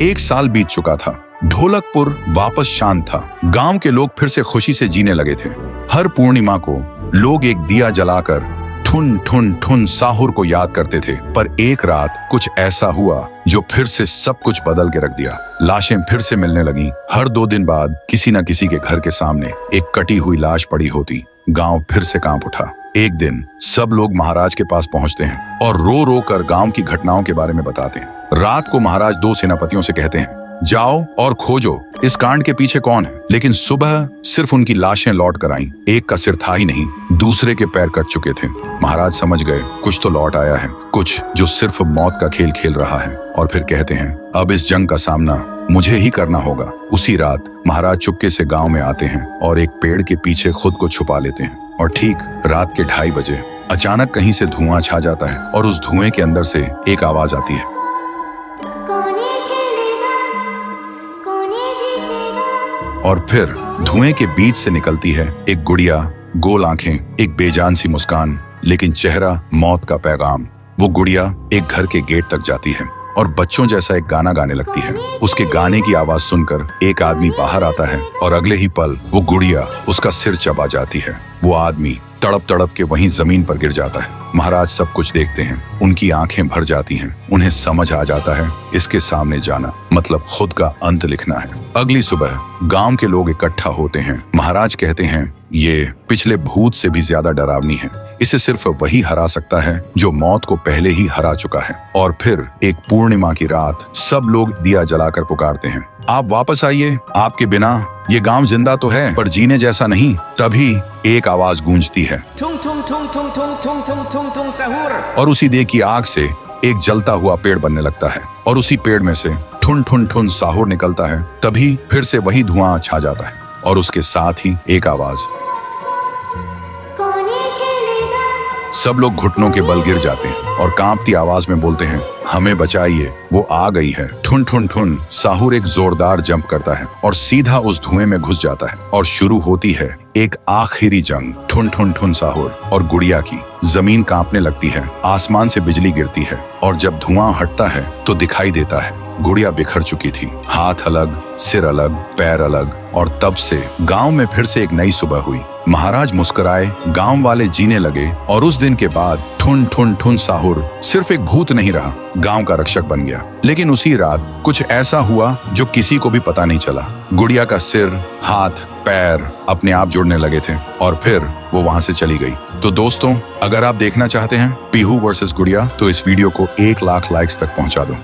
1 साल बीत चुका था। ढोलकपुर वापस शांत था। गांव के लोग फिर से खुशी से जीने लगे थे। हर पूर्णिमा को लोग एक दिया जलाकर ठुन ठुन ठुन साहुर को याद करते थे। पर एक रात कुछ ऐसा हुआ जो फिर से सब कुछ बदल के रख दिया। लाशें फिर से मिलने लगी। हर 2 दिन बाद किसी न किसी के घर के सामने एक कटी हुई लाश पड़ी होती। गांव फिर से कांप उठा। एक दिन सब लोग महाराज के पास पहुंचते हैं और रो रो कर गांव की घटनाओं के बारे में बताते हैं। रात को महाराज 2 सेनापतियों से कहते हैं, जाओ और खोजो इस कांड के पीछे कौन है। लेकिन सुबह सिर्फ उनकी लाशें लौट कर आईं। एक का सिर था ही नहीं, दूसरे के पैर कट चुके थे। महाराज समझ गए कुछ तो लौट आया है, कुछ जो सिर्फ मौत का खेल खेल रहा है। और फिर कहते हैं, अब इस जंग का सामना मुझे ही करना होगा। उसी रात महाराज चुपके से गांव में आते हैं और एक पेड़ के पीछे खुद को छुपा लेते हैं। और ठीक रात के 2:30 बजे अचानक कहीं से धुआं छा जाता है और उस धुएं के अंदर से एक आवाज आती है, और फिर धुएं के बीच से निकलती है एक गुड़िया, गोल आंखें, एक बेजान सी मुस्कान, लेकिन चेहरा मौत का पैगाम। वो गुड़िया एक घर के गेट तक जाती है और बच्चों जैसा एक गाना गाने लगती है। उसके गाने की आवाज सुनकर एक आदमी बाहर आता है और अगले ही पल वो गुड़िया उसका सिर चबा जाती है। वो आदमी तड़प तड़प के वहीं जमीन पर गिर जाता है। महाराज सब कुछ देखते हैं। उनकी आंखें भर जाती हैं। उन्हें समझ आ जाता है इसके सामने जाना मतलब खुद का अंत लिखना है। अगली सुबह गांव के लोग इकट्ठा होते हैं। महाराज कहते हैं, ये पिछले भूत से भी ज्यादा डरावनी है। इसे सिर्फ वही हरा सकता है जो मौत को पहले ही हरा चुका है। और फिर एक पूर्णिमा की रात सब लोग दिया जलाकर पुकारते हैं, आप वापस आइए, आपके बिना ये गांव जिंदा तो है पर जीने जैसा नहीं। तभी एक आवाज गूंजती है, ठुंग ठुंग ठुंग ठुंग ठुंग ठुंग ठुंग ठुंग ठुंग साहुर। और उसी देह की आग से एक जलता हुआ पेड़ बनने लगता है और उसी पेड़ में से ठुन ठुन ठुन साहुर निकलता है। तभी फिर से वही धुआं छा जाता है और उसके साथ ही एक आवाज। सब लोग घुटनों के बल गिर जाते हैं और कांपती आवाज में बोलते हैं, हमें बचाइए, वो आ गई है। ठुन ठुन ठुन साहुर एक जोरदार जंप करता है और सीधा उस धुएं में घुस जाता है और शुरू होती है एक आखिरी जंग। ठुन ठुन ठुन साहुर और गुड़िया की। जमीन कांपने लगती है, आसमान से बिजली गिरती है और जब धुआं हटता है तो दिखाई देता है गुड़िया बिखर चुकी थी। हाथ अलग, सिर अलग, पैर अलग। और तब से गांव में फिर से एक नई सुबह हुई। महाराज मुस्कुराए, गांव वाले जीने लगे और उस दिन के बाद ठुन ठुन ठुन साहुर सिर्फ एक भूत नहीं रहा, गांव का रक्षक बन गया। लेकिन उसी रात कुछ ऐसा हुआ जो किसी को भी पता नहीं चला। गुड़िया का सिर, हाथ, पैर अपने आप जुड़ने लगे थे और फिर वो वहां से चली गई। तो दोस्तों, अगर आप देखना चाहते हैं पीहू वर्सेस गुड़िया तो इस वीडियो को 1 लाख लाइक्स तक पहुंचा दो।